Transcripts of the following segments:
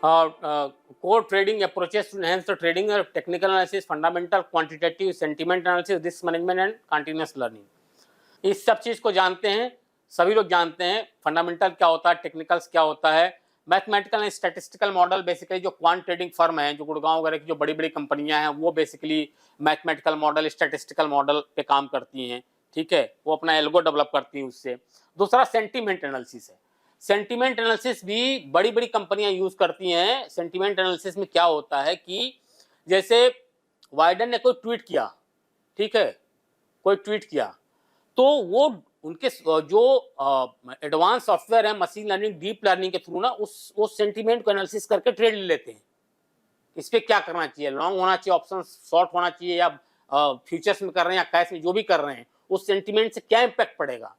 core trading approaches to enhance the trading or technical analysis, fundamental, quantitative, sentiment analysis, risk management and continuous learning. इस सब चीज को जानते हैं, सभी लोग जानते हैं फंडामेंटल क्या होता है, टेक्निकल्स क्या होता है, mathematical and statistical model. Basically जो क्वांट ट्रेडिंग फर्म है, जो गुड़गांव वगैरह की जो बड़ी बड़ी कंपनियां हैं, वो basically mathematical model, statistical model पे काम करती हैं, ठीक है, वो अपना एल्गो डेवलप करती हैं उससे। दूसरा सेंटीमेंट एनालिसिस है। सेंटीमेंट एनालिसिस भी बड़ी बड़ी कंपनियां यूज करती हैं। सेंटीमेंट एनालिसिस में क्या होता है कि जैसे वाइडन ने कोई ट्वीट किया, ठीक है, कोई ट्वीट किया, तो वो उनके जो एडवांस सॉफ्टवेयर है मशीन लर्निंग, डीप लर्निंग के थ्रू ना उस सेंटीमेंट को एनालिसिस करके ट्रेड ले लेते हैं। इस पे क्या करना चाहिए, लॉन्ग होना चाहिए, ऑप्शन शॉर्ट होना चाहिए, या फ्यूचर्स में कर रहे हैं या कैश में, जो भी कर रहे हैं, उस सेंटीमेंट से क्या इंपैक्ट पड़ेगा,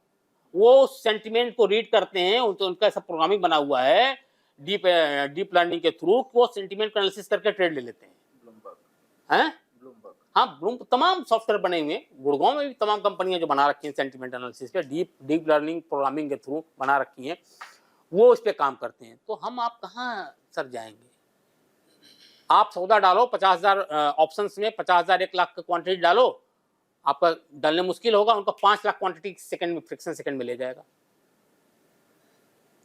वो उस सेंटीमेंट को रीड करते हैं। उनका ऐसा प्रोग्रामिंग बना हुआ है डीप लर्निंग के थ्रू, वो सेंटीमेंट को एनालिसिस करके ट्रेड ले लेते हैं। हैं? हाँ, तमाम सॉफ्टवेयर बने हुए, गुड़गांव में भी तमाम कंपनियां जो बना रखी हैं सेंटीमेंट एनालिसिस पे, डीप लर्निंग प्रोग्रामिंग के थ्रू बना रखी हैं, वो इस पे काम करते हैं। तो हम आप कहाँ सर जाएंगे? आप सौदा डालो 50,000 ऑप्शंस में, 50,000 1 लाख का क्वांटिटी डालो, आपका डालने मुश्किल होगा, उनका 5 लाख क्वांटिटी सेकंड में, फ्रिक्शन सेकंड में ले जाएगा।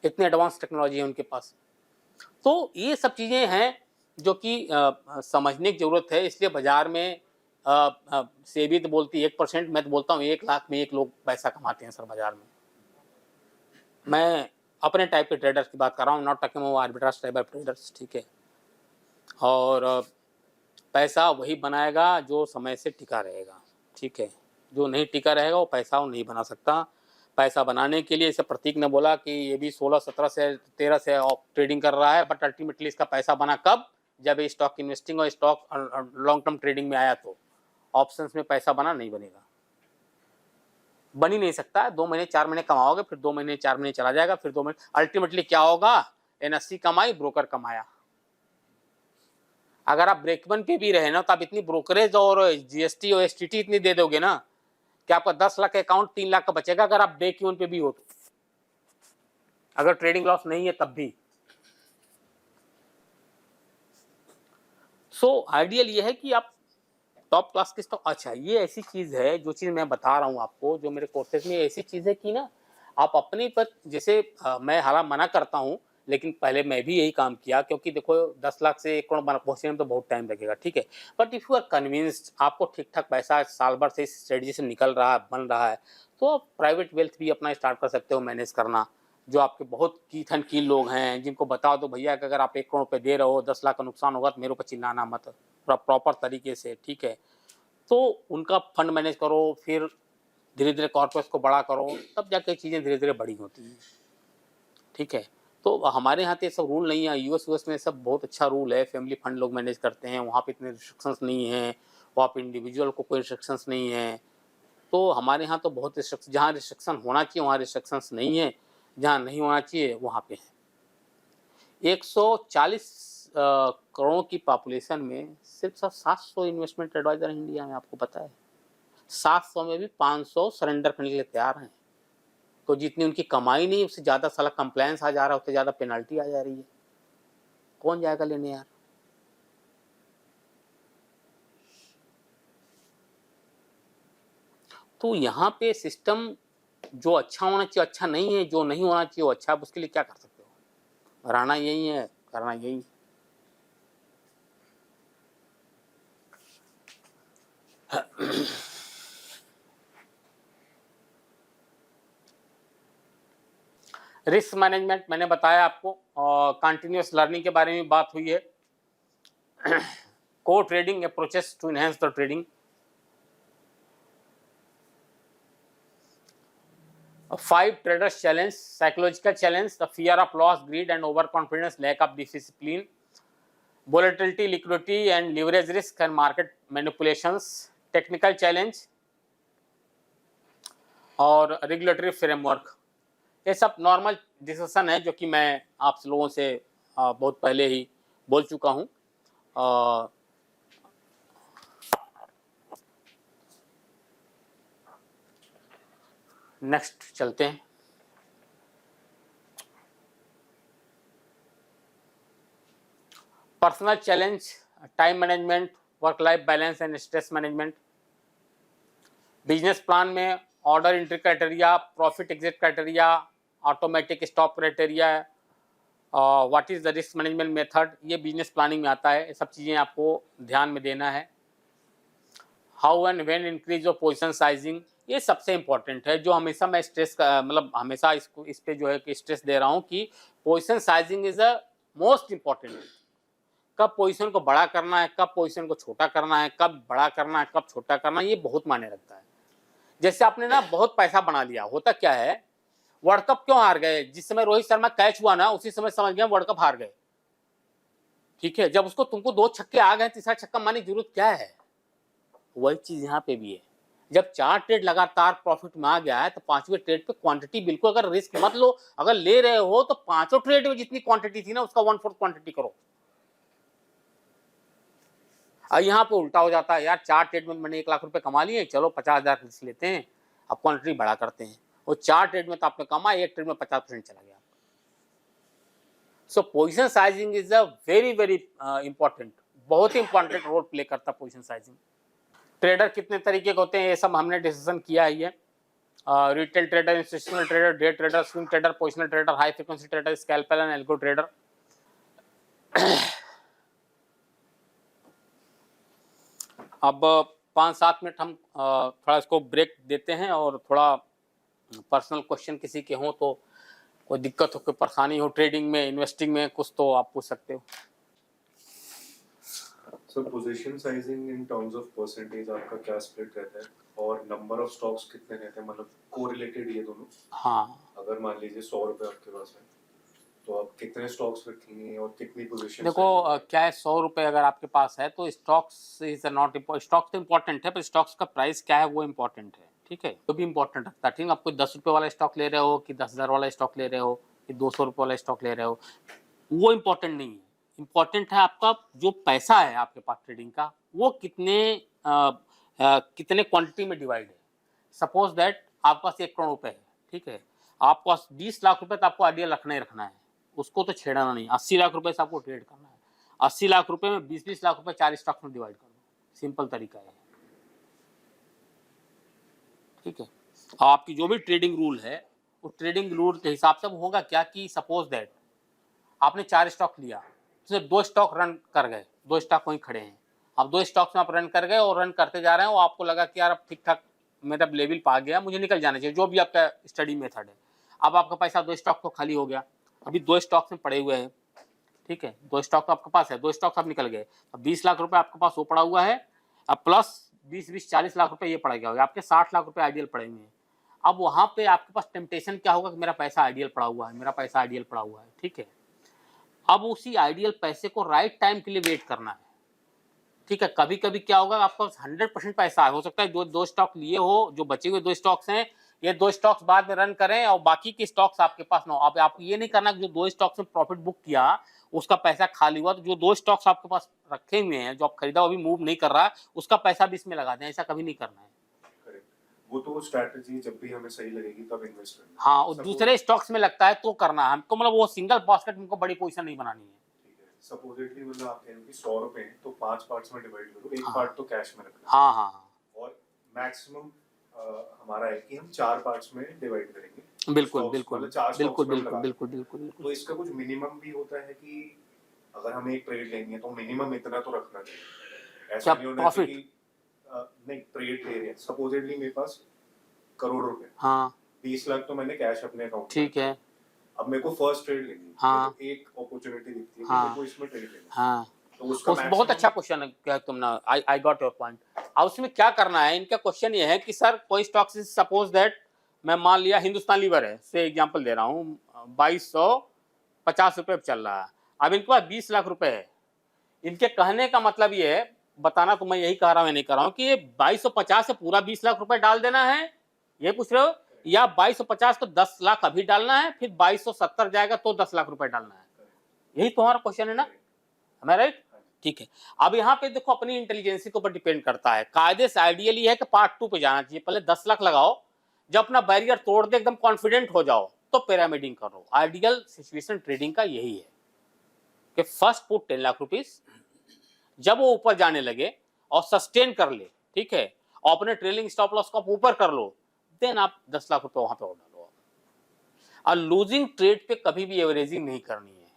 इतनी एडवांस टेक्नोलॉजी है उनके पास। तो ये सब चीजें हैं जो कि समझने की जरूरत है। इसलिए बाजार में सेबी तो बोलती है 1%, मैं तो बोलता हूँ 1 लाख में 1 लोग पैसा कमाते हैं सर बाजार में। मैं अपने टाइप के ट्रेडर्स की बात कर रहा हूँ, not talking about arbitrage type of traders, ठीक है। और पैसा वही बनाएगा जो समय से टिका रहेगा, ठीक है। जो नहीं टिका रहेगा वो पैसा वो नहीं बना सकता। पैसा बनाने के लिए, इसे प्रतीक ने बोला कि ये भी 16, 17 से 13 से ट्रेडिंग कर रहा है, बट अल्टीमेटली इसका पैसा बना कब? जब ये स्टॉक इन्वेस्टिंग और स्टॉक लॉन्ग टर्म ट्रेडिंग में आया। तो ऑप्शंस में पैसा बना नहीं बनेगा, बन ही नहीं सकता। 2 महीने 4 महीने कमाओगे, फिर 2 महीने 4 महीने चला जाएगा, फिर 2 महीने, अल्टीमेटली क्या होगा? एनएससी कमाई, ब्रोकर कमाया। अगर आप ब्रेकवन पे भी रहे ना, तो आप इतनी ब्रोकरेज और जीएसटी और एसटीटी इतनी दे दोगे ना कि आपका 10 लाख अकाउंट 3 लाख का बचेगा, अगर आप ब्रेक इवन पे भी हो तो। अगर ट्रेडिंग लॉस नहीं है तब भी। सो आइडियल ये है कि आप टॉप क्लास के स्टॉक, अच्छा ये ऐसी चीज है, जो चीज मैं बता रहा हूँ आपको, जो मेरे कोर्सेज में ऐसी चीज है कि ना आप अपने पर, जैसे मैं हालांकि मना करता हूँ, लेकिन पहले मैं भी यही काम किया, क्योंकि देखो 10 लाख से 1 करोड़ पहुंचने में तो बहुत टाइम लगेगा, ठीक है। But if you are convinced, आपको ठीक ठाक पैसा साल भर से इस स्ट्रेटजी से निकल रहा है, बन रहा है, तो आप प्राइवेट वेल्थ भी अपना स्टार्ट कर सकते हो मैनेज करना। जो आपके बहुत कीथ एंड कील लोग हैं, जिनको बताओ तो भैया कि अगर आप 1 करोड़ रुपये दे रहे हो, 10 लाख का नुकसान होगा, तो मेरे ऊपर चिल्लाना मत, प्रॉपर तरीके से, ठीक है। तो उनका फंड मैनेज करो, फिर धीरे धीरे कॉर्पोरेट्स को बड़ा करो, तब जाके चीज़ें धीरे धीरे बड़ी होती हैं, ठीक है। तो हमारे यहाँ तो ये सब रूल नहीं है। यूएस में सब बहुत अच्छा रूल है, फैमिली फंड लोग मैनेज करते हैं, वहाँ पे इतने रिस्ट्रिक्शंस नहीं हैं, वहाँ पे इंडिविजुअल को कोई रिस्ट्रिक्शंस नहीं है। तो हमारे यहाँ तो बहुत रिस्ट्रिक्शन, जहाँ रिस्ट्रिक्शन होना चाहिए वहाँ रिस्ट्रिक्शंस नहीं है, जहाँ नहीं होना चाहिए वहाँ पे है। 140 करोड़ की पॉपुलेशन में सिर्फ 700 इन्वेस्टमेंट एडवाइजर हैं इंडिया में, आपको पता है। 700 में भी 500 सरेंडर करने के लिए तैयार हैं। तो जितनी उनकी कमाई नहीं, उससे ज्यादा साला कंप्लायंस आ जा रहा है, उससे ज्यादा पेनल्टी आ जा रही है। कौन जाएगा लेने यार? तो यहाँ पे सिस्टम जो अच्छा होना चाहिए अच्छा नहीं है, जो नहीं होना चाहिए वो अच्छा है। उसके लिए क्या कर सकते हो? रहना यही है, करना यही। रिस्क मैनेजमेंट मैंने बताया आपको, और कंटिन्यूअस लर्निंग के बारे में बात हुई है। Core trading approaches to enhance the trading. 5 traders challenge: psychological challenge, the fear of loss, greed and overconfidence, lack of discipline, volatility, liquidity and leverage risk and market manipulations, technical challenge और regulatory framework. ये सब normal discussion है जो कि मैं आप लोगों से बहुत पहले ही बोल चुका हूँ। नेक्स्ट चलते हैं। Personal challenge, time management, work life balance and stress management. Business plan में order entry criteria, profit exit criteria, automatic stop criteria, what is the risk management method, ये बिजनेस प्लानिंग में आता है। ये सब चीज़ें आपको ध्यान में देना है। How and when increase your position sizing, ये सबसे इंपॉर्टेंट है, जो हमेशा मैं स्ट्रेस का मतलब हमेशा इसको इस पे जो है कि स्ट्रेस दे रहा हूँ कि position sizing is the most important. कब पोजीशन को बड़ा करना है, कब पोजीशन को छोटा करना है, कब बड़ा करना है, कब छोटा करना है, ये बहुत मायने रखता है। जैसे आपने ना बहुत पैसा बना लिया, होता क्या है, वर्ल्ड कप क्यों हार गए, जिस समय रोहित शर्मा कैच हुआ ना उसी समय समझ गए वर्ल्ड कप हार गए। ठीक है, जब उसको तुमको 2 छक्के आ गए, तीसरा छक्का मारने की जरूरत क्या है। वही चीज यहाँ पे भी है। जब 4 ट्रेड लगातार प्रॉफिट में आ गया है तो 5वें ट्रेड पे क्वांटिटी बिल्कुल अगर रिस्क मत लो, अगर ले रहे हो तो 5 ट्रेड में जितनी क्वांटिटी थी ना उसका 1/4 क्वांटिटी करो। और यहाँ पे उल्टा हो जाता है, यार 4 ट्रेड में मैंने 1 लाख रुपए कमा लिए, चलो 50,000 रिस्क लेते हैं, अब क्वांटिटी बढ़ा करते हैं। वो 4 ट्रेड में तो आपने कमा, 1 ट्रेड में 50% चला गया। सो position sizing is a very very important, बहुत ही इंपॉर्टेंट रोल प्ले करता है पोजीशन साइजिंग। ट्रेडर कितने तरीके के होते हैं ये सब हमने डिस्कशन किया है। ये retail trader, institutional trader, day trader, swing trader, positional trader, high frequency trader, scalpel and algo trader. अब 5-7 मिनट हम थोड़ा इसको ब्रेक देते हैं और थोड़ा पर्सनल क्वेश्चन किसी के हों तो, कोई दिक्कत हो, कोई परेशानी हो ट्रेडिंग में, इन्वेस्टिंग में, कुछ तो आप पूछ सकते हो। सो position sizing in terms of percentage आपका क्या स्प्लिट रहता है और नंबर ऑफ स्टॉक्स कितने रहते हैं, मतलब कोरिलेटेड ये दोनों? हाँ, अगर मान लीजिए 100 रुपए आपके पास है तो आप कितने स्टॉक्स रखेंगे और कितनी पोजीशन? देखो क्या है, 100 रुपये अगर आपके पास है तो stocks is not important, stocks तो इम्पोर्टेंट है पर स्टॉक्स का प्राइस क्या है वो इम्पोर्टेंट है। ठीक है, तो भी इम्पोर्टेंट रखता है। ठीक है, आप कोई 10 रुपये वाला स्टॉक ले रहे हो कि 10,000 वाला स्टॉक ले रहे हो कि 200 रुपये वाला स्टॉक ले रहे हो, वो इम्पोर्टेंट नहीं है। इम्पोर्टेंट है आपका जो पैसा है आपके पास ट्रेडिंग का, वो कितने क्वांटिटी में डिवाइड है। सपोज दैट आपके पास 1 करोड़ रुपए है, ठीक है, आपके पास 20 लाख रुपए तो आपको आइडियल रखना ही रखना है, उसको तो छेड़ना नहीं। 80 लाख रुपए से आपको ट्रेड करना है, 80 लाख रुपए में 20-20 लाख रुपए 4 स्टॉक्स में डिवाइड कर दो, सिंपल तरीका है। ठीक है, आपकी जो भी ट्रेडिंग रूल है उस ट्रेडिंग रूल के हिसाब से होगा क्या कि सपोज दैट आपने 4 स्टॉक लिया, उसमें 2 स्टॉक रन कर गए, 2 स्टॉक वहीं खड़े हैं, अब 2 स्टॉक्स में आप रन कर गए और रन करते जा रहे हैं, और आपको लगा कि यार अब ठीक ठाक मेरा लेवल पा गया, मुझे निकल जाना चाहिए, जो भी आपका स्टडी मेथड है। अब आपका पैसा 2 स्टॉक को खाली हो गया, अभी 2 स्टॉक्स में पड़े हुए हैं। ठीक है, 2 स्टॉक आपके पास है, 2 स्टॉक्स आप निकल गए, अब 20 लाख रुपए आपके पास वो पड़ा हुआ है, अब प्लस 20-20 40 लाख रुपए ये पड़ गया होगा, आपके 60 लाख रुपए आइडियल पड़े हुए हैं। अब वहां पे आपके पास टेम्पटेशन क्या होगा कि मेरा पैसा आइडियल पड़ा हुआ है, मेरा पैसा आइडियल पड़ा हुआ है। ठीक है, अब उसी आइडियल पैसे को राइट टाइम के लिए वेट करना है। ठीक है, कभी कभी क्या होगा, आपका 100% पैसा हो सकता है, जो 2 स्टॉक लिए हो, जो बचे हुए 2 स्टॉक्स हैं, ये 2 स्टॉक्स बाद में रन करें और बाकी के स्टॉक्स आपके पास ना हो। अब आपको ये नहीं करना कि जो 2 स्टॉक्स में प्रॉफिट बुक किया उसका पैसा खाली हुआ, तो जो 2 स्टॉक्स आपके पास रखे हुए हैं, जो आप खरीदा वो भी मूव नहीं कर रहा, उसका पैसा भी इसमें लगा दें, ऐसा कभी नहीं करना है। वो तो स्ट्रैटेजी जब भी हमें सही लगेगी तब इन्वेस्ट करना है। हाँ, और दूसरे स्टॉक्स में लगता है तो करना है हमको, मतलब वो सिंगल बास्केट में बड़ी पोजीशन नहीं बनानी है। सपोजिटली मतलब आप कह रहे हो कि 100 रुपए हैं तो 5 पार्ट्स में डिवाइड करो, एक हाँ, पार्ट तो कैश में रखना। हाँ हाँ हाँ, और मैक्सिमम हमारा है कि हम 4 पार्ट्स में डिवाइड करेंगे। बिल्कुल बिल्कुल बिल्कुल बिल्कुल बिल्कुल बिल्कुल। तो इसका कुछ मिनिमम भी होता है कि अगर हम एक ट्रेड लेंगे तो मिनिमम इतना तो रखना चाहिए, ऐसा नहीं होना चाहिए कि नहीं ट्रेड ले रहे हैं, सपोजिटली मेरे पास करोड़ रुपए, हाँ 20 लाख तो मैंने कैश अपने अकाउंट, ठीक है, अब मेरे को फर्स्ट ट्रेड लेनी है, हाँ, तो एक अपॉर्चुनिटी दिखती है कि हाँ, मेरे को इसमें ट्रेड लेना है, हाँ, तो उसका बहुत अच्छा क्वेश्चन है क्या तुमने, आई गॉट योर पॉइंट। अब उसमें क्या करना है, इनका क्वेश्चन ये है कि सर कोई स्टॉक से सपोज दैट मैं मान लिया हिंदुस्तान लीवर है, से एग्जांपल दे रहा हूँ, 2250 रुपये चल रहा है, अब इनके पास 20 लाख रुपए है। इनके कहने का मतलब ये है, बताना तो मैं यही कह रहा हूँ, मैं नहीं कह रहा हूँ कि ये 2250 से पूरा 20 लाख रुपए डाल देना है, ये पूछ रहे हो, या 2250 को 10 लाख अभी डालना है, फिर 2270 जाएगा तो 10 लाख रुपए डालना है, यही तुम्हारा क्वेश्चन है ना, है राइट? ठीक है, अब यहाँ पे देखो अपनी इंटेलिजेंसी के ऊपर डिपेंड करता है। कायदे से आइडियल ये है कि पार्ट 2 पे जाना चाहिए, पहले 10 लाख लगाओ, जब अपना बैरियर तोड़ दे एकदम कॉन्फिडेंट हो जाओ तो पिरामिडिंग करो। आइडियल सिचुएशन ट्रेडिंग का यही है। कि फर्स्ट पुट 10 लाख रुपीस, जब वो ऊपर जाने लगे और सस्टेन कर ले, ठीक है, और अपने ट्रेलिंग स्टॉप लॉस को आप ऊपर कर लो, देन आप 10 लाख रुपए वहां पे और डालो। और लूजिंग ट्रेड पे कभी भी एवरेजिंग नहीं करनी है।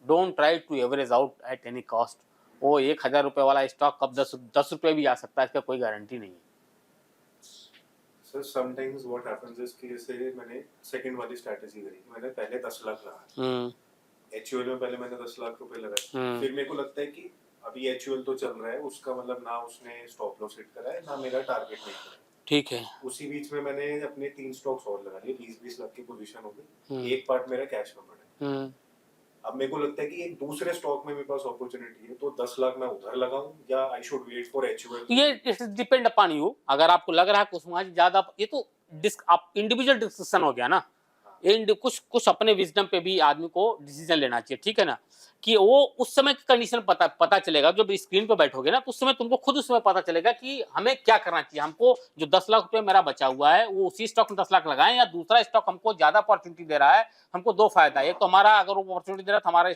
Don't try to average out at any cost. वो 1000 रुपए वाला स्टॉक कब 10 रुपए भी आ सकता है, इसका कोई गारंटी नहीं है। Sir sometimes what happens is कि जैसे मैंने सेकंड वाली स्ट्रेटजी करी, मैंने पहले 10 लाख लगाया, एचयूएल में पहले मैंने 10 लाख रुपए लगाए, फिर मेरे को लगता है कि अभी एचयूएल तो चल रहा है, उसका मतलब ना उसने स्टॉप लॉस हिट करा है ना मेरा टारगेट नहीं करा, ठीक है। उसी बीच में मैंने अपने 3 स्टॉक्स और लगा लिए, 20-20 लाख की पोजीशन हो गई, एक पार्ट मेरा कैश में पड़ा है। अब मेरे को लगता है कि एक दूसरे स्टॉक में मेरे पास अपॉर्चुनिटी है, तो 10 लाख मैं उधर लगाऊं या I should wait for HUL? ये इट डिपेंड अपॉन यू। अगर आपको लग रहा है कि उसमें ज्यादा, ये तो आप इंडिविजुअल डिस्कशन हो गया ना, ये कुछ अपने विजडम पे भी आदमी को डिसीजन लेना चाहिए, ठीक है ना, कि वो उस समय की कंडीशन पता चलेगा। जब स्क्रीन पे बैठोगे ना, तो उस समय तुमको खुद उस समय पता चलेगा कि हमें क्या करना चाहिए। हमको जो 10 लाख रुपए मेरा बचा हुआ है, वो उसी स्टॉक में 10 लाख लगाएं, या दूसरा स्टॉक हमको ज्यादा अपॉर्चुनिटी दे रहा है। हमको दो फायदा है, एक तो हमारा अगर वो अपॉर्चुनिटी दे रहा है तो हमारा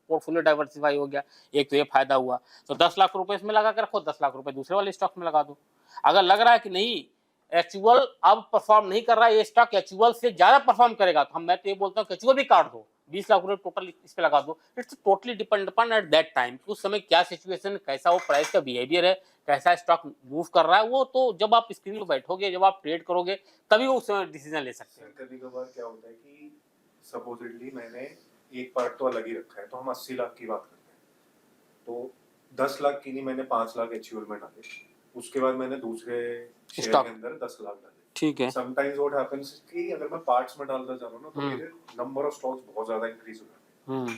पोर्टफोलियो डाइवर्सिफाई हो गया, एक तो ये फायदा हुआ। तो 10 लाख रुपए इसमें लगा के रखो, 10 लाख रुपए दूसरे वाले स्टॉक में लगा दो। अगर लग रहा है कि नहीं एक्चुअल अब परफॉर्म नहीं कर रहा है, ये स्टॉक एक्चुअल से ज्यादा परफॉर्म करेगा, तो मैं तो ये बोलता हूँ एक्चुअल भी काट दो, 20 लाख रुपए टोटल इस पे लगा दो। It's totally depend upon at that time, उस समय क्या सिचुएशन, कैसा वो प्राइस का बिहेवियर है, कैसा स्टॉक मूव कर रहा है। वो तो जब आप स्क्रीन पे बैठोगे, जब आप ट्रेड करोगे, तभी वो उस समय डिसीजन ले सकते हैं। कभी कभार क्या होता है कि सपोजिटली मैंने एक पार्ट तो अलग ही रखा है, तो हम 80 लाख की बात करते हैं, तो 10 लाख की नहीं, मैंने 5 लाख एचयूएल में डाले, उसके बाद मैंने दूसरे शेयर के अंदर 10 लाख डाले, ठीक है। समटाइम्स व्हाट हैपेंस कि अगर मैं पार्ट्स में डालता जा रहा हूं ना, तो मेरे नंबर ऑफ स्टॉक्स बहुत ज्यादा इंक्रीज हो जाते हैं।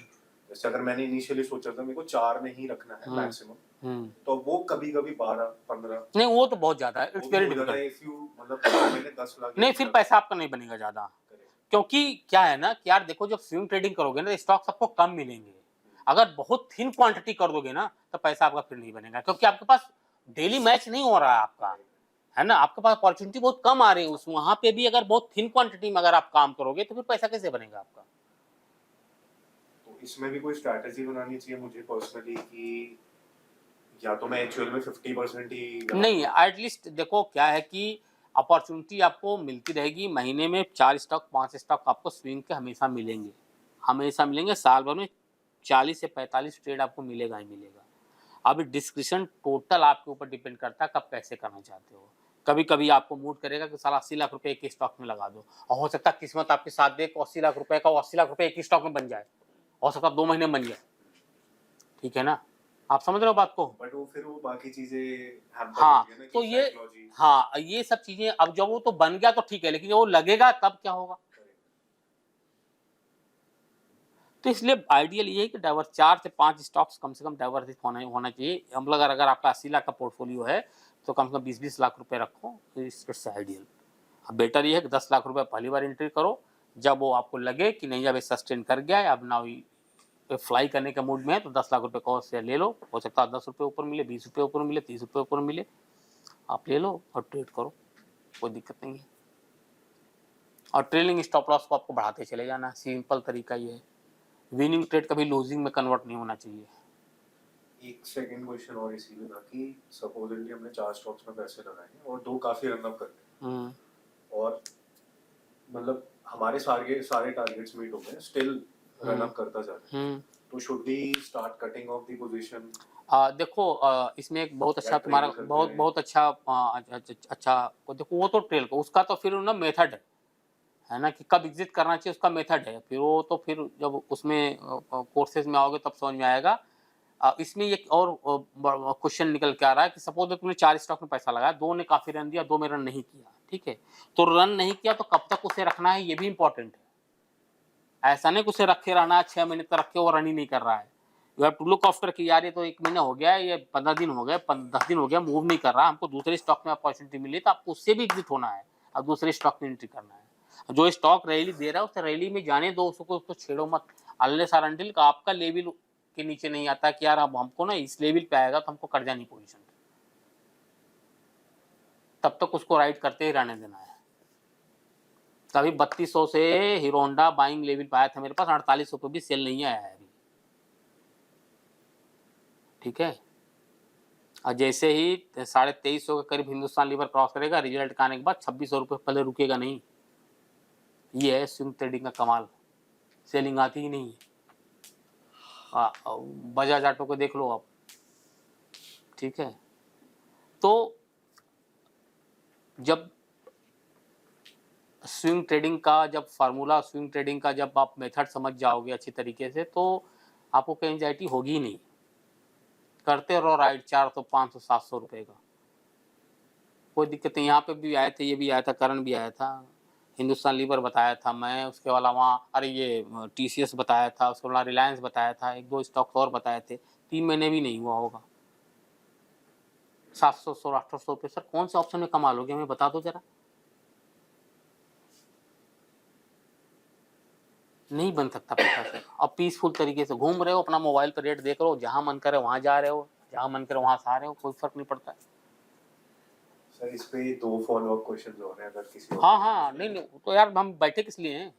जैसे अगर मैंने इनिशियली सोचा था मेरे को 4 में ही रखना है मैक्सिमम, तो वो कभी-कभी 12-15, नहीं वो तो बहुत ज्यादा है, it's very difficult. If you मतलब मैंने 10 लाख नहीं, फिर पैसा आपका नहीं बनेगा ज्यादा, क्योंकि क्या है ना कि यार देखो, जब स्विंग ट्रेडिंग करोगे ना, स्टॉक्स आपको कम मिलेंगे। अगर बहुत थिन क्वांटिटी कर दोगे ना, तो पैसा आपका फिर नहीं बनेगा, क्योंकि आपके पास डेली मैच नहीं हो रहा है आपका, है ना, आपके पास अपॉर्चुनिटी बहुत कम आ रही है उस वहां पे भी। अगर बहुत थिन क्वांटिटी में अगर आप काम करोगे, तो फिर पैसा कैसे बनेगा आपका? तो इसमें भी कोई स्ट्रैटेजी बनानी चाहिए मुझे पर्सनली कि या तो मैं एक्चुअल में 50% ही नहीं, एटलीस्ट देखो क्या है कि अपॉर्चुनिटी आपको मिलती रहेगी। महीने में 4 स्टॉक 5 स्टॉक आपको स्विंग के हमेशा मिलेंगे, हमेशा मिलेंगे। साल भर में 40 से 45 ट्रेड आपको मिलेगा ही मिलेगा। अब डिस्क्रिप्शन टोटल आपके ऊपर डिपेंड करता है कब कैसे करना चाहते हो। कभी कभी आपको मूड करेगा कि साला 80 लाख रुपए एक स्टॉक में लगा दो, और हो सकता है किस्मत आपके साथ दे 80 लाख रुपए का 80 लाख रुपए एक ही स्टॉक में बन जाए, हो सकता है 2 महीने में बन जाए, ठीक है ना, आप समझ रहे हो बात को? बट वो फिर वो बाकी चीजें हाँ, तो ये सब चीजें, अब जब वो तो बन गया तो ठीक है, लेकिन वो लगेगा तब क्या होगा? तो इसलिए आइडियल ये है कि 4 से 5 स्टॉक्स कम से कम डाइवर्सिफ होना चाहिए। मतलब अगर आपका 80 लाख का पोर्टफोलियो है, तो कम से कम 20-20 लाख रुपए रखो, इट्स आइडियल। अब बेटर ये है कि 10 लाख रुपए पहली बार एंट्री करो, जब वो आपको लगे कि नहीं अब सस्टेन कर गया है, अब ना फ्लाई करने के मूड में है, तो 10 लाख रुपए का शेयर ले लो। हो सकता है 10 रुपये ऊपर मिले, 20 रुपये ऊपर मिले, 30 रुपये ऊपर मिले, आप ले लो और ट्रेड करो, कोई दिक्कत नहीं है। और ट्रेलिंग स्टॉप लॉस को आपको बढ़ाते चले जाना, सिंपल तरीका ये है। विनिंग ट्रेड कभी लूजिंग में कन्वर्ट नहीं होना चाहिए। एक सेकंड क्वेश्चन और इसी में था कि सपोजिटली हमने 4 स्टॉक्स में पैसे लगाए और 2 काफी रन अप करते हैं, और मतलब हमारे सारे टारगेट्स मीट हो गए, स्टिल रन अप करता जा रहा है, तो should we start cutting off the position? देखो इसमें एक बहुत अच्छा तुम्हारा बहुत अच्छा देखो, वो तो ट्रेल को उसका तो फिर ना मेथड है ना, कि कब एग्जिट करना चाहिए, उसका मेथड है। फिर वो तो फिर जब उसमें कोर्सेज में आओगे तब समझ में आएगा। इसमें एक और क्वेश्चन निकल के आ रहा है कि सपोज तुमने 4 स्टॉक में पैसा लगाया, 2 ने काफी रन दिया, 2 में रन नहीं किया, ठीक है, तो रन नहीं किया तो कब तक उसे रखना है, ये भी इंपॉर्टेंट है। ऐसा नहीं कि उसे रखे रहना है 6 महीने तक रखे और रन ही नहीं कर रहा है। You have to look after कि यार ये तो 1 महीना हो गया है, ये 15 दिन हो गए, 10 दिन हो गया, मूव नहीं कर रहा, हमको दूसरे स्टॉक में अपॉर्चुनिटी मिली, तो आपको उससे भी एग्जिट होना है और दूसरे स्टॉक में एंट्री करना है। जो स्टॉक रैली दे रहा है उसे रैली में जाने दो, उसको छेड़ो मत, अनलेस और अनटिल का आपका लेवल के नीचे नहीं आता कि यार अब हमको ना इस लेवल पे आएगा तो हमको कर जानी पोजीशन, तब तक उसको राइड करते ही रहने देना है। कभी 3200 से हीरो होंडा बाइंग लेवल पे आया था मेरे पास, 4800 पे भी सेल नहीं आया है अभी, ठीक है। और जैसे ही 2350 के करीब हिंदुस्तान लीवर क्रॉस करेगा, रिजल्ट का आने के बाद 2600 रुपये पहले रुकेगा नहीं। ये है स्विंग ट्रेडिंग का कमाल, सेलिंग आती ही नहीं है। बजाज ऑटो को देख लो आप, ठीक है। तो जब स्विंग ट्रेडिंग का जब फार्मूला, स्विंग ट्रेडिंग का जब आप मेथड समझ जाओगे अच्छी तरीके से, तो आपको कोई एंजाइटी होगी ही नहीं। करते रहो राइट 400 500 700 रुपये का, कोई दिक्कत नहीं। यहाँ पे भी आए थे, ये भी आया था, करण भी आया था, हिंदुस्तान लीवर बताया था मैं, उसके वाला वहाँ अरे ये TCS बताया था, उसके वाला रिलायंस बताया था, 1-2 स्टॉक्स और बताए थे। 3 महीने भी नहीं हुआ होगा। 700 800 रुपये सर कौन से ऑप्शन में कमा लोगे, हमें बता दो जरा। नहीं बन सकता पैसा सर। अब पीसफुल तरीके से घूम रहे हो, अपना मोबाइल पर रेट देख रहे हो, जहां मन करे वहां जा रहे हो, जहां मन करे वहां से आ रहे हो, कोई फर्क नहीं पड़ता है। सर इस पे 2 फॉलोअप क्वेश्चन हो रहे हैं, अगर किसी हाँ हाँ, नहीं नहीं तो यार हम बैठे किस लिए हैं।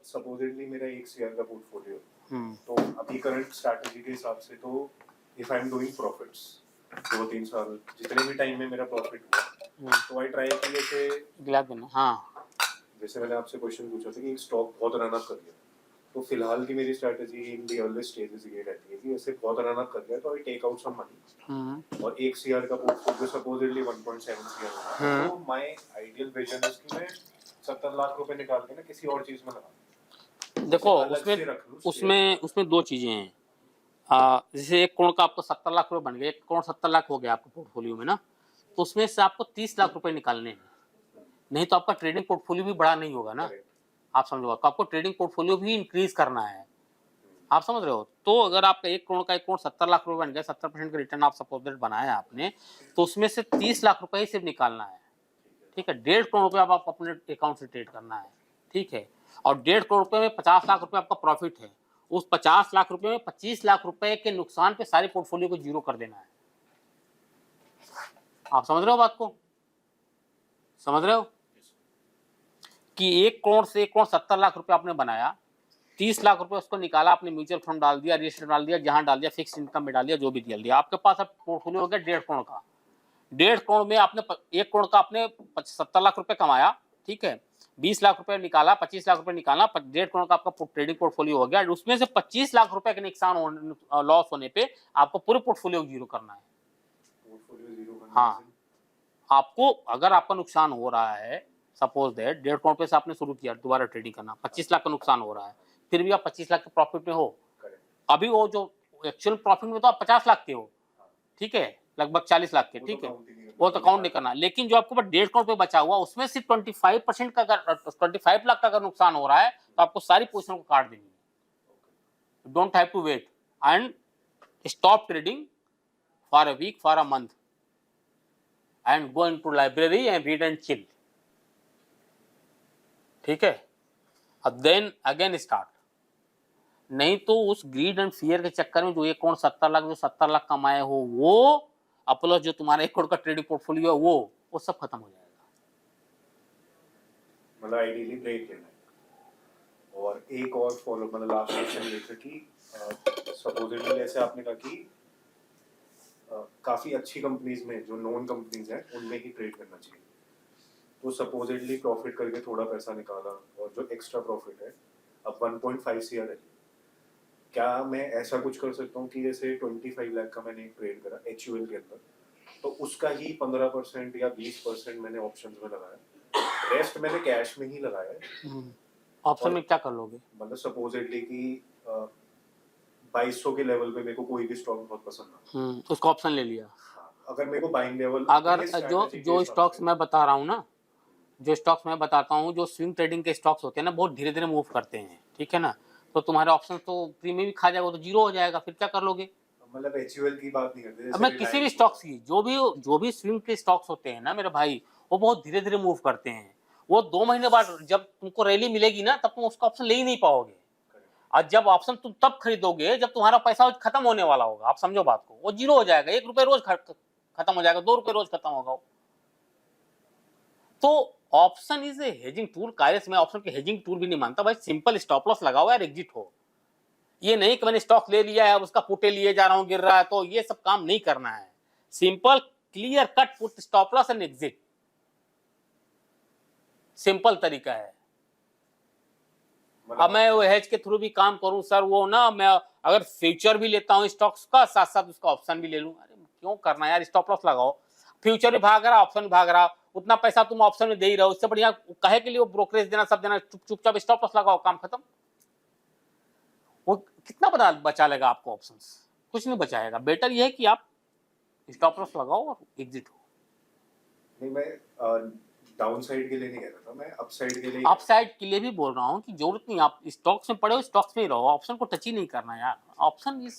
सपोजिटली मेरा 1 CR का पोर्टफोलियो, तो अभी करंट स्ट्रैटेजी के हिसाब से तो if I am doing profits 2-3 साल जितने भी टाइम में मेरा प्रॉफिट हुआ, तो आई ट्राई कि जैसे हाँ, जैसे मैंने आपसे क्वेश्चन पूछा था कि एक स्टॉक बहुत रन अप कर गया, तो फिलहाल की मेरी strategy in the early stages ये रहती है कि ऐसे बहुत रन अप कर गया तो I take out some money, और 1 CR का पोर्टफोलियो सपोजिटली 1.7 CR है, तो माय आइडियल विजन है कि मैं 70 लाख रुपए निकाल के ना किसी और चीज में लगा। देखो उसमें 2 चीजें हैं। जैसे 1 करोड़ का आपको 70 लाख रुपए बन गए, 1 करोड़ 70 लाख हो गया आपके पोर्टफोलियो में ना, तो उसमें से आपको 30 लाख रुपए निकालने हैं, नहीं तो आपका ट्रेडिंग पोर्टफोलियो भी बड़ा नहीं होगा ना। आप समझ लो, आपको ट्रेडिंग पोर्टफोलियो भी इंक्रीज करना है, आप समझ रहे हो। तो अगर आपका 1 करोड़ का 1 करोड़ 70 लाख रुपए बन गया, 70% का रिटर्न आप सपोज दैट बनाया आपने, तो उसमें से 30 लाख रुपए ही सिर्फ निकालना है, ठीक है। 1.5 करोड़ रुपए आप अपने अकाउंट से ट्रेड करना है, ठीक है। और 1.5 करोड़ रुपए में 50 लाख रुपए आपका प्रॉफिट है, उस 50 लाख रुपए में 25 लाख रुपए के नुकसान पे सारे पोर्टफोलियो को जीरो कर देना है। आप समझ रहे हो बात को, समझ रहे हो कि 1 करोड़ से 1 करोड़ 70 लाख रुपए आपने बनाया, 30 लाख रुपए उसको निकाला, आपने म्यूचुअल फंड डाल दिया, रजिस्टर डाल दिया, जहां डाल दिया, फिक्स इनकम में डाल दिया, जो भी डाल दिया, आपके पास अब पोर्टफोलियो हो गया 1.5 करोड़ का। 1.5 करोड़ में आपने 1 करोड़ का आपने 70 लाख रुपए कमाया, ठीक है। 20 लाख रुपए निकाला, 25 लाख रुपए निकाला, 1.5 करोड़ का आपका ट्रेडिंग पोर्टफोलियो हो गया। उसमें से 25 लाख रुपए के नुकसान लॉस होने पे आपको पूरे पोर्टफोलियो जीरो करना है। हाँ, आपको अगर आपका नुकसान हो रहा है, सपोज दैट 1.5 करोड़ पे से आपने शुरू किया दोबारा ट्रेडिंग करना, 25 लाख का नुकसान हो रहा है, फिर भी आप 25 लाख के प्रॉफिट में हो, अभी वो जो एक्चुअल प्रॉफिट में तो आप 50 लाख के हो, ठीक है, लगभग 40 लाख के, ठीक है, वो तो काउंट नहीं करना। लेकिन जो आपको 1.5 करोड़ पे बचा हुआ, उसमें सिर्फ 25% का, अगर 25 लाख का अगर नुकसान हो रहा है, तो आपको सारी पोजीशन को काट देनी है। Don't have to wait and stop trading for a week, for a month, and go into library and read and chill, ठीक है, और देन अगेन स्टार्ट। नहीं तो उस ग्रीड एंड फियर के चक्कर में जो 1 करोड़ 70 लाख, जो 70 लाख कमाए हो वो, प्लस जो तुम्हारा 1 करोड़ का ट्रेडिंग पोर्टफोलियो है वो सब खत्म हो जाएगा। मतलब आइडियली ब्रेक लेना है। और एक और फॉलो, मतलब लास्ट क्वेश्चन ये था कि सपोजिटली जैसे आपने कहा कि काफी अच्छी कंपनीज में, जो नॉन कंपनीज हैं, उनमें ही ट्रेड करना चाहिए, तो सपोजिटली प्रॉफिट करके थोड़ा पैसा निकाला, और जो एक्स्ट्रा प्रॉफिट है अब 1.5 CR है, क्या मैं ऐसा कुछ कर सकता हूँ कि जैसे 25 लाख का मैंने एक ट्रेड करा HUL के अंदर, तो उसका ही 15% या 20% मैंने ऑप्शंस में लगाया, रेस्ट मैंने कैश में ही लगाया। ऑप्शन में क्या कर लोगे, मतलब सपोजिटली कि 2200 के लेवल पे मेरे को कोई भी स्टॉक बहुत पसंद ना, उसका ऑप्शन ले लिया। अगर मेरे को बाइंग लेवल, अगर जो स्टॉक्स मैं बता रहा हूँ ना, जो स्टॉक्स मैं बताता हूँ, जो स्विंग ट्रेडिंग के स्टॉक्स होते हैं ना, बहुत धीरे धीरे मूव करते हैं, ठीक है ना, तो तुम्हारे ऑप्शन तो प्रीमियम भी खा जाएगा, तो जीरो हो जाएगा, फिर क्या कर लोगे। मतलब HUL की बात नहीं करते, मैं किसी भी स्टॉक्स की, जो भी स्विंग के स्टॉक्स होते हैं ना मेरे भाई, वो बहुत धीरे धीरे मूव करते हैं। वो 2 महीने बाद जब तुमको रैली मिलेगी ना, तब तुम उसका ऑप्शन ले ही नहीं पाओगे, और जब ऑप्शन तुम तब खरीदोगे जब तुम्हारा पैसा खत्म होने वाला होगा। आप समझो बात को, वो जीरो हो जाएगा, 1 रुपए रोज खत्म हो जाएगा, 2 रुपए रोज खत्म होगा। तो option is a hedging tool. कार्य में ऑप्शन के हेजिंग टूल भी नहीं मानता भाई, सिंपल स्टॉप लॉस लगाओ यार, एग्जिट हो। ये नहीं कि मैंने स्टॉक ले लिया है, अब उसका पुटे लिए जा रहा हूं, गिर रहा है, तो ये सब काम नहीं करना है। Simple clear cut put stop loss and exit, simple तरीका है। अब मैं वो हेज के थ्रू भी काम करूं सर, वो ना मैं अगर फ्यूचर भी लेता हूं स्टॉक्स का, साथ साथ उसका ऑप्शन भी ले लूं, अरे क्यों करना यार, स्टॉप लॉस लगाओ, फ्यूचर भी भाग रहा, ऑप्शन भी भाग रहा, उतना पैसा तुम ऑप्शन में दे ही रहो, इससे बढ़िया कहे के लिए वो ब्रोकरेज देना, सब देना, चुपचाप स्टॉप लॉस लगाओ, काम खत्म। वो कितना बचा लेगा आपको ऑप्शंस, कुछ नहीं बचाएगा। बेटर ये है कि आप स्टॉप लॉस लगाओ और एग्जिट हो। नहीं, मैं डाउन साइड के लिए नहीं कह रहा था, मैं अपसाइड के लिए, अपसाइड के लिए भी बोल रहा हूँ कि जरूरत नहीं, आप स्टॉक्स में पड़े हो, स्टॉक्स में ही रहो, ऑप्शन को टच ही नहीं करना यार। Option is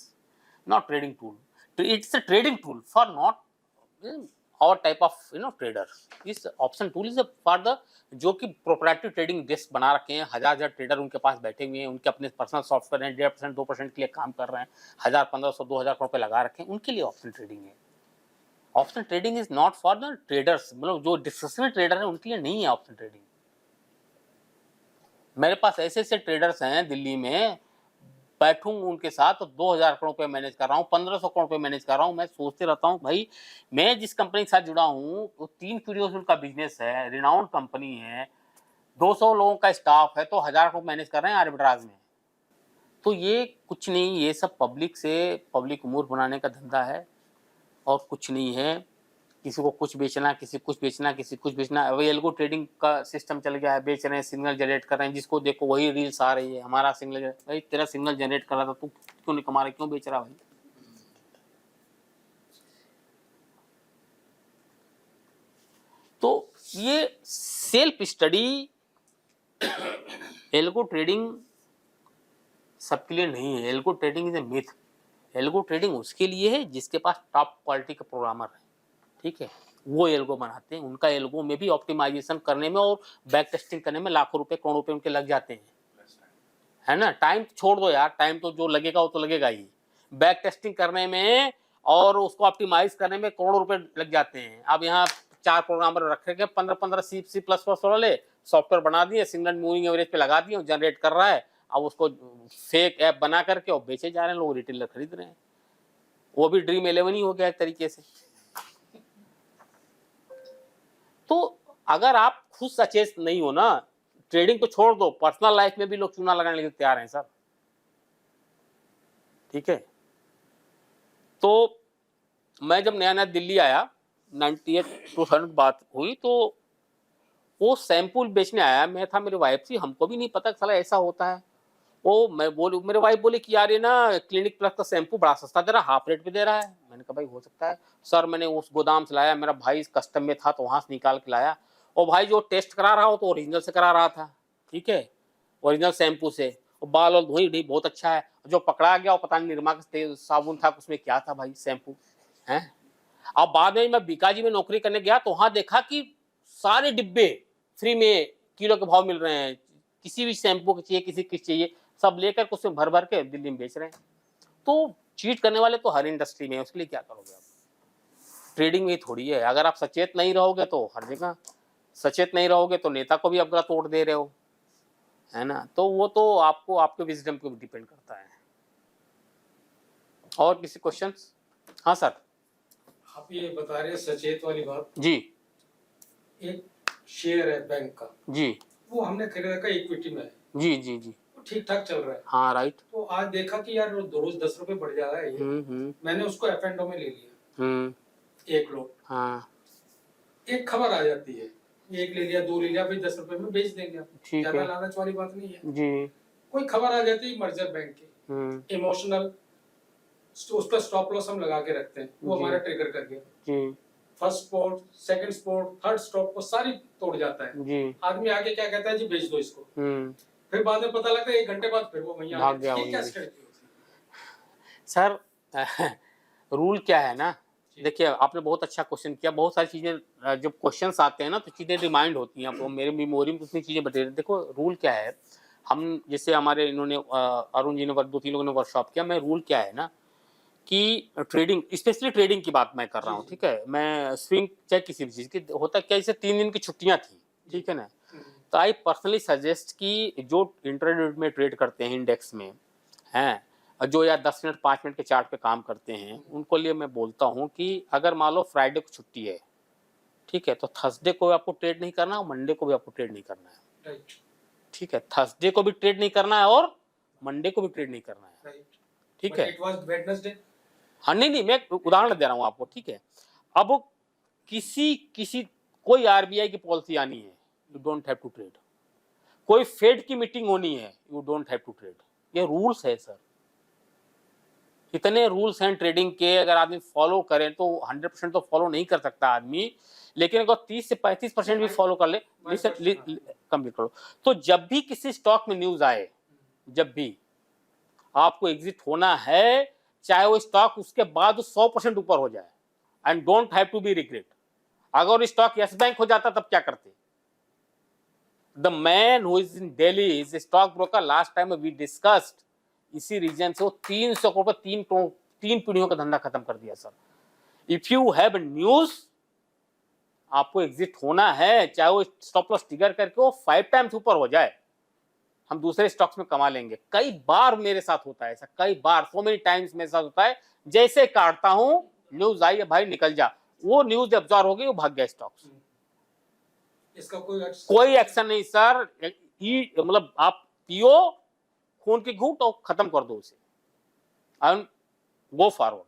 not trading tool, it's a trading tool for not और टाइप ऑफ ट्रेडर। इस option tool is for the जो कि प्रोप्राइटरी ट्रेडिंग डेस्क बना रखे हैं, हजार ट्रेडर उनके पास बैठे हुए हैं, उनके अपने पर्सनल सॉफ्टवेयर हैं, 1.5% 2% के लिए काम कर रहे हैं, 1000 1500 2000 रुपए लगा रखे हैं, उनके लिए ऑप्शन ट्रेडिंग है। Option trading is not for the traders, मतलब जो डिस्क्रिप्शनल ट्रेडर है उनके लिए नहीं है ऑप्शन ट्रेडिंग। मेरे पास ऐसे ऐसे ट्रेडर्स हैं दिल्ली में, बैठूं उनके साथ तो 2000 करोड़ रुपए मैनेज कर रहा हूँ, 1500 करोड़ रुपए मैनेज कर रहा हूँ। मैं सोचते रहता हूँ भाई, मैं जिस कंपनी के साथ जुड़ा हूँ वो 3 पीढ़ियों से उनका बिजनेस है, रिनाउंड कंपनी है, 200 लोगों का स्टाफ है, तो 1000 करोड़ मैनेज कर रहे हैं आर्बिट्राज में। तो ये कुछ नहीं, ये सब पब्लिक से पब्लिक मूर्ख बनाने का धंधा है और कुछ नहीं है। किसी को कुछ बेचना, किसी कुछ बेचना, किसी कुछ बेचना। अभी एल्गो ट्रेडिंग का सिस्टम चल गया है, बेच रहे हैं, सिग्नल जनरेट कर रहे हैं, जिसको देखो वही रील्स आ रही है, हमारा सिग्नल, भाई तेरा सिग्नल जनरेट कर रहा था, तू क्यों नहीं कमा रहा, क्यों बेच रहा भाई? तो ये सेल्फ स्टडी, एल्गो ट्रेडिंग सबके लिए नहीं है। Algo trading is a myth. Algo trading उसके लिए है जिसके पास टॉप क्वालिटी का प्रोग्रामर है, ठीक है, वो एल्गो बनाते हैं। उनका एल्गो में भी ऑप्टिमाइजेशन करने में और बैक टेस्टिंग करने में लाखों रुपए करोड़ों रुपए उनके लग जाते हैं, है ना। टाइम छोड़ दो यार, टाइम तो जो लगेगा वो तो लगेगा ही, बैक टेस्टिंग करने में और उसको ऑप्टिमाइज करने में करोड़ों रुपए लग जाते हैं। अब यहाँ 4 प्रोग्रामर रखे गए, 15 सी प्लस प्लस वाले सॉफ्टवेयर बना दिए, सिग्नल मूविंग एवरेज पे लगा दिए, जनरेट कर रहा है। अब उसको फेक ऐप बना करके और बेचे जा रहे हैं, लोग रिटेलर खरीद रहे हैं। वो भी ड्रीम 11 ही हो गया एक तरीके से। तो अगर आप खुद सचेत नहीं हो ना, ट्रेडिंग तो छोड़ दो, पर्सनल लाइफ में भी लोग चूना लगाने के लिए तैयार हैं सर, ठीक है। तो मैं जब नया नया दिल्ली आया, 98-2000 बात हुई, तो वो शैम्पू बेचने आया, मैं था, मेरी वाइफ थी, हमको भी नहीं पता साला ऐसा होता है। वो मैं बोली, मेरे वाइफ बोले कि यार ये ना क्लिनिक प्लस का शैम्पू बड़ा सस्ता दे रहा है, हाफ रेट पे दे रहा है। मैंने कहा भाई हो सकता है सर, मैंने उस गोदाम से लाया, मेरा भाई कस्टम में था तो वहां से निकाल के लाया, और भाई जो टेस्ट करा रहा हो तो ओरिजिनल से करा रहा था, ठीक है, ओरिजिनल शैम्पू से, और बाल और धोई ढी बहुत अच्छा है। जो पकड़ा गया वो पता नहीं निरमा का साबुन था, उसमें क्या था भाई, शैम्पू है। अब बाद में मैं बीकाजी में नौकरी करने गया तो वहां देखा कि सारे डिब्बे फ्री में किलो के भाव मिल रहे हैं, किसी भी शैम्पू के चाहिए, किसी किस चाहिए, सब लेकर उसमें भर भर के दिल्ली में बेच रहे हैं। तो चीट करने वाले तो हर इंडस्ट्री में है, उसके लिए क्या करोगे आप? ट्रेडिंग में थोड़ी है। अगर आप सचेत नहीं रहोगे तो हर जगह, सचेत नहीं रहोगे तो नेता को भी अवगरा तोड़ दे रहे हो, है ना। तो वो तो आपको आपके विजडम पे डिपेंड करता है। और किसी क्वेश्चंस? हाँ सर। आप ये बता रहे हैं सचेत वाली बात जी। एक शेयर है बैंक का जी। वो हमने खरीदा का इक्विटी में है। जी जी जी। वो ठीक ठाक चल रहा है। हाँ राइट। तो आज देखा कि यार रोज 10 रुपए बढ़ जा रहा है ये। मैंने उसको F&O में ले लिया। एक लोग, हाँ, एक खबर आ जाती है, एक ले लिया, 2 ले लिया, भाई 10 रुपए में बेच देंगे आप, ज्यादा लालच वाली बात नहीं है जी। कोई खबर आ जाती है मर्जर बैंक की, इमोशनल, उस पर स्टॉप लॉस हम लगा के रखते हैं, वो हमारा ट्रिगर कर गया, first spot, second spot, third stop को सारी तोड़ जाता है जी। आदमी आगे क्या कहता है जी, बेच दो इसको, फिर बाद में पता लगता है 1 घंटे बाद फिर वो वहीं आ गया। ये क्या स्ट्रेटजी होती है सर? रूल क्या है ना, देखिए आपने बहुत अच्छा क्वेश्चन किया। बहुत सारी चीजें जब क्वेश्चंस आते हैं ना तो चीजें रिमाइंड होती हैं आपको, मेरे मेमोरी में उतनी चीजें बटे। देखो रूल क्या है, हम जैसे हमारे इन्होंने अरुण जी ने 2-3 लोगों ने वर्कशॉप किया, मैं रूल क्या है ना कि ट्रेडिंग, स्पेशली ट्रेडिंग की बात मैं कर रहा हूँ, ठीक है। मैं स्विंग चाहे किसी भी चीज की, होता क्या, जैसे 3 दिन की छुट्टियां थी, ठीक है ना, तो आई पर्सनली सजेस्ट कि जो इंटरडे में ट्रेड करते हैं इंडेक्स में हैं, जो या 10 मिनट 5 मिनट के चार्ट पे काम करते हैं, उनको लिए मैं बोलता हूँ कि अगर मान लो फ्राइडे को छुट्टी है, ठीक है, तो थर्सडे को आपको ट्रेड नहीं करना और मंडे को भी आपको ट्रेड नहीं करना है, राइट, ठीक है, थर्सडे को भी ट्रेड नहीं करना है और मंडे को भी ट्रेड नहीं करना है, राइट, ठीक है। It was Wednesday. हाँ नहीं, मैं उदाहरण दे रहा हूँ आपको, ठीक है। अब किसी कोई आरबीआई की पॉलिसी आनी है, you don't have to trade. कोई फेड की मीटिंग होनी है, you don't have to trade. ये रूल्स है सर, इतने रूल्स हैं ट्रेडिंग के, अगर आदमी फॉलो करें तो 100% तो फॉलो नहीं कर सकता आदमी, लेकिन अगर 30 से 35% भी फॉलो कर ले, कंप्लीट करो। तो जब भी किसी स्टॉक में न्यूज आए, जब भी आपको एग्जिट होना है, चाहे वो स्टॉक उसके बाद 100% ऊपर हो जाए, and don't have to be regret. अगर स्टॉक यस बैंक हो जाता तब क्या करते? The man who is in Delhi is stock broker, last time we discussed, इसी रीजन से वो 300 करोड़ पर 3 पीढ़ियों का धंधा खत्म कर दिया sir. If you have news, आपको एग्जिट होना है, चाहे वो स्टॉप लॉस ट्रिगर करके वो 5 टाइम्स ऊपर हो जाए, हम दूसरे स्टॉक्स में कमा लेंगे। कई बार मेरे साथ होता है ऐसा, कई बार, सो मेनी टाइम्स मेरे साथ होता है। जैसे काटता हूं, न्यूज आई है, भाई निकल जा, वो न्यूज एब्जॉर्ब हो गई, वो भाग गया स्टॉक्स। इसका कोई एक्शन नहीं सर, मतलब आप पियो खून की घूंट और खत्म कर दो उसे, एंड गो फॉरवर्ड।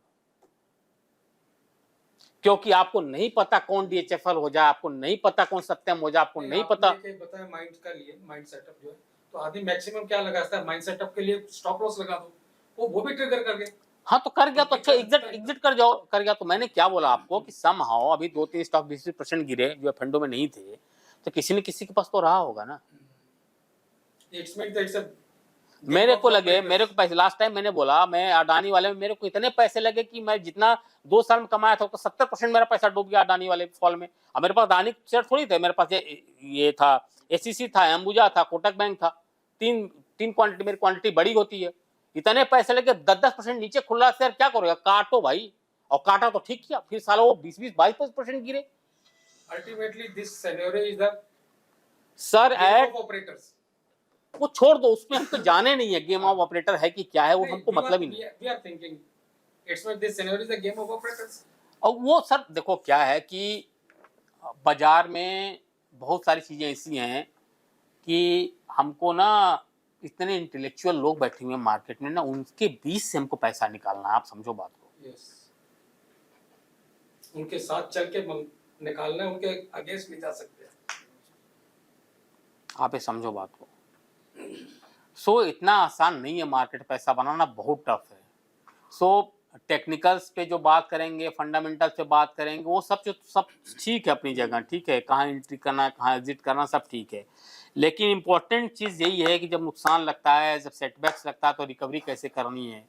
क्योंकि आपको नहीं पता कौन डीएचएफएल हो जाए, आपको नहीं पता कौन सत्यम हो जाए, आपको नहीं पता। बताया माइंड का लिए, माइंड सेटअप जो है, तो आदमी मैक्सिमम क्या लगाता है माइंड सेटअप के लिए, स्टॉप लॉस लगा दो, वो भी ट्रिगर कर गया। हाँ तो कर गया तो अच्छा, एग्जिट कर जाओ, कर गया तो मैंने क्या बोला आपको कि सम हाउ अभी 2-3 स्टॉक 20% गिरे जो फंडों में नहीं थे, तो किसी न किसी के पास तो रहा होगा ना। मेरे को पैसे, लास्ट टाइम मैंने बोला, मैं अडानी वाले में मेरे को इतने पैसे लगे कि मैं जितना 2 साल में कमाया था तो 70% मेरा पैसा डूब गया अडानी वाले फॉल में। अब मेरे पास अडानी शेयर थोड़ी थे, मेरे पास ये था, एसीसी था, अंबुजा था, कोटक बैंक था, तीन क्वांटिटी, मेरी क्वांटिटी बड़ी होती है। इतने पैसे लगे, 10% नीचे खुल रहा शेयर, क्या करोगे? काटो भाई, और काटा तो ठीक किया, फिर साला वो 20-22% गिरे। Ultimately this scenario is the sir at operators, वो छोड़ दो, उसमें हम तो जाने नहीं है गेम ऑफ ऑपरेटर है कि क्या है, वो हमको मतलब ही नहीं। We are thinking it's what this scenario is the game of operators. और वो सर देखो क्या है कि बाजार में बहुत सारी चीजें ऐसी हैं कि हमको ना, इतने इंटेलेक्चुअल लोग बैठे हुए हैं मार्केट में ना, उनके बीच से हमको पैसा निकालना है, आप समझो बात को। यस, उनके साथ चल के निकालना है, उनके अगेंस्ट नहीं जा सकते। आप ये समझो बात को। सो इतना आसान नहीं है मार्केट पैसा बनाना, बहुत टफ है। सो टेक्निकल्स पे जो बात करेंगे, फंडामेंटल्स पे बात करेंगे, वो सब ठीक है अपनी जगह, ठीक है, कहाँ एंट्री करना है, कहाँ एग्जिट करना, सब ठीक है। लेकिन इंपॉर्टेंट चीज़ यही है कि जब नुकसान लगता है, जब सेटबैक्स लगता है, तो रिकवरी कैसे करनी है,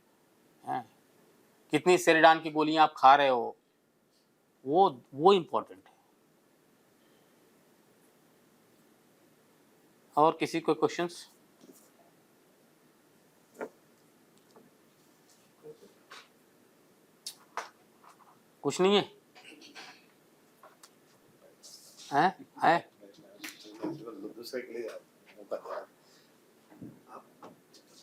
कितनी सेरिडान की गोलियां आप खा रहे हो, वो इम्पोर्टेंट है। और किसी कोई क्वेश्चंस? कुछ नहीं है? है? दूसरे के लिए मौका दे। आप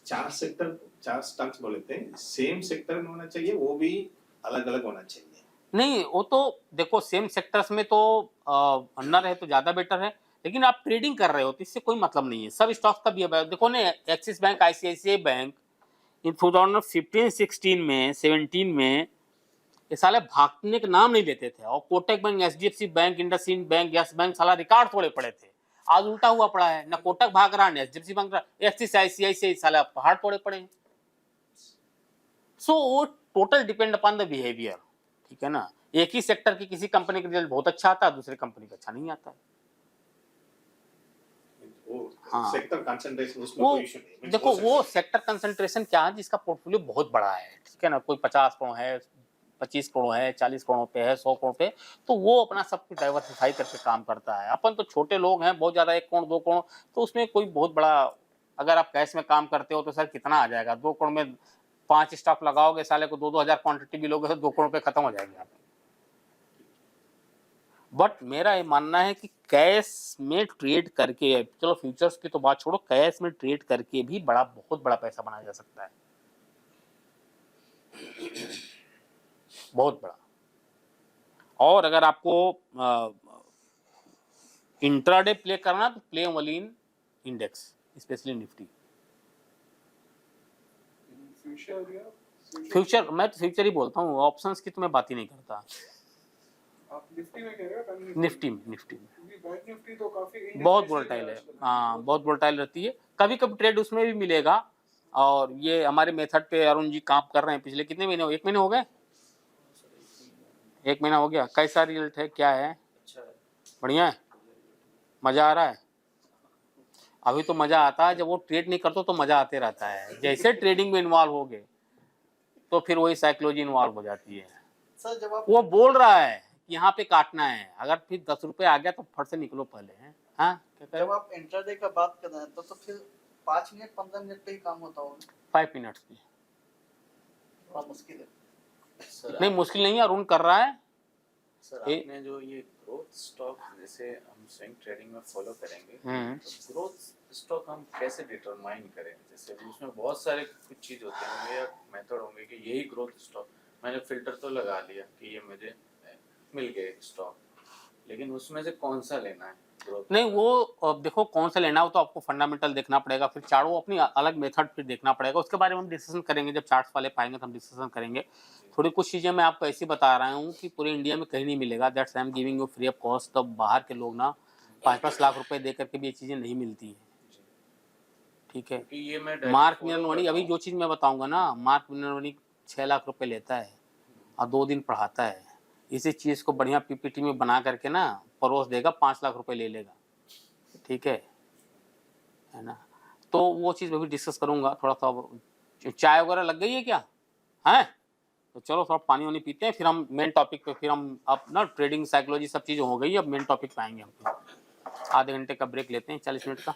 4 स्टॉक्स बोले थे, सेम सेक्टर में होना चाहिए, वो भी अलग अलग होना चाहिए? नहीं, वो तो देखो सेम सेक्टर्स में तो न रहे तो ज्यादा बेटर है, लेकिन आप ट्रेडिंग कर रहे हो तो इससे कोई मतलब नहीं है। सब स्टॉक्स का भी देखो ना, एक्सिस बैंक, आईसीआईसीआई बैंक इन 2015-16 में, 17 में ये साले भागने के नाम नहीं लेते थे, और Kotak bank, HDFC bank, IndusInd bank, yes bank, साला रिकॉर्ड तोड़े पड़े थे। आज उल्टा हुआ पड़ा है, ना कोटक भाग रहा, ना एचडीएफसी बैंक, एक्सिस आईसीआईसीआई साला पहाड़ तोड़े पड़े हैं। सो वो total depend upon the behaviour, ठीक है ना। एक ही सेक्टर की किसी कंपनी का रिजल्ट बहुत अच्छा आता है, दूसरी कंपनी का अच्छा नहीं आता है। हाँ, सेक्टर कंसंट्रेशन उसमें वो कोई इशू नहीं। देखो वो सेक्टर कंसंट्रेशन क्या है, जिसका पोर्टफोलियो बहुत बड़ा है, ठीक है ना, कोई 50 करोड़ है, 25 करोड़ है, 40 करोड़ पे है, 100 करोड़ पे, तो वो अपना सब कुछ डाइवर्सिफाई करके काम करता है। अपन तो छोटे लोग हैं, बहुत ज्यादा 1 करोड़ 2 करोड़, तो उसमें कोई बहुत बड़ा, अगर आप कैश में काम करते हो तो सर कितना आ जाएगा, 2 करोड़ में 5 स्टॉक लगाओगे, साले को 2-2 हजार क्वांटिटी भी लोगे तो 2 करोड़ पे खत्म हो जाएंगे आप। बट मेरा ये मानना है कि कैश में ट्रेड करके, चलो फ्यूचर्स की तो बात छोड़ो, कैश में ट्रेड करके भी बहुत बड़ा पैसा बनाया जा सकता है। बहुत बड़ा। और अगर आपको इंट्राडे प्ले करना तो play only in index, specially Nifty. Future, मैं तो फ्यूचर ही बोलता हूँ, ऑप्शंस की तो मैं बात ही नहीं करता। आप निफ्टी में कह रहे हो? निफ्टी में बैंक निफ्टी तो काफी बहुत वोलेटाइल है, हाँ बहुत वोलेटाइल रहती है। कभी कभी ट्रेड उसमें भी मिलेगा। और ये हमारे मेथड पे अरुण जी काम कर रहे हैं पिछले कितने महीने, 1 महीने हो गए, 1 महीना हो गया। कैसा रिजल्ट है, क्या है? बढ़िया है, मजा आ रहा है। अभी तो मजा आता है, जब वो ट्रेड नहीं करते तो मजा आते रहता है। जैसे ट्रेडिंग में इन्वॉल्व हो गए तो फिर वही साइकोलॉजी इन्वॉल्व हो जाती है। सर जब आप वो बोल रहा है कि यहाँ पे काटना है, अगर फिर 10 रुपए आ गया तो फट से निकलो पहले है। हाँ क्या कह रहे जब आप इंट्राडे का बात कर रहे हैं तो फिर 5 मिनट 15 मिनट पे ही काम होता होगा, 5 मिनट्स में? थोड़ा मुश्किल है। सर नहीं मुश्किल नहीं है, अरुण कर रहा है। सर आपने जो ये ग्रोथ स्टॉक जैसे हम स्विंग ट्रेडिंग में फॉलो करेंगे, तो ग्रोथ स्टॉक हम कैसे डिटरमाइन करें? जैसे उसमें बहुत सारे कुछ चीज होते हैं या मेथड होंगे कि यही ग्रोथ स्टॉक, मैंने फिल्टर तो लगा लिया कि ये मुझे मिल गए स्टॉक, लेकिन उसमें से कौन सा लेना है ग्रोथ? नहीं वो अब देखो कौन सा लेना हो तो आपको फंडामेंटल देखना पड़ेगा, फिर चार्ट अपनी अलग मेथड फिर देखना पड़ेगा। उसके बारे में हम डिस्कशन करेंगे, जब चार्ट्स वाले पाएंगे तो हम डिस्कशन करेंगे। थोड़ी कुछ चीज़ें मैं आपको ऐसी बता रहा हूँ कि पूरे इंडिया में कहीं नहीं मिलेगा। That's I am giving you free of cost. तो बाहर के लोग ना 5-5 लाख रुपए दे करके भी ये चीज़ें नहीं मिलती है, ठीक है। कि ये मैं मार्क मिनरवानी, अभी जो चीज़ मैं बताऊंगा ना, मार्क मिनरवानी 6 लाख रुपए लेता है और 2 दिन पढ़ाता है। इसी चीज़ को बढ़िया पीपीटी में बना करके ना परोस देगा, 5 लाख रुपए ले लेगा, ठीक है ना। तो वो चीज़ मैं भी डिस्कस करूंगा थोड़ा सा। चाय वगैरह लग गई है क्या? हैं तो चलो थोड़ा पानी वानी पीते हैं, फिर हम मेन टॉपिक पे, फिर हम अब ना ट्रेडिंग साइकोलॉजी सब चीज़ हो गई, अब मेन टॉपिक पे आएंगे हम। आधे घंटे का ब्रेक लेते हैं, 40 मिनट का।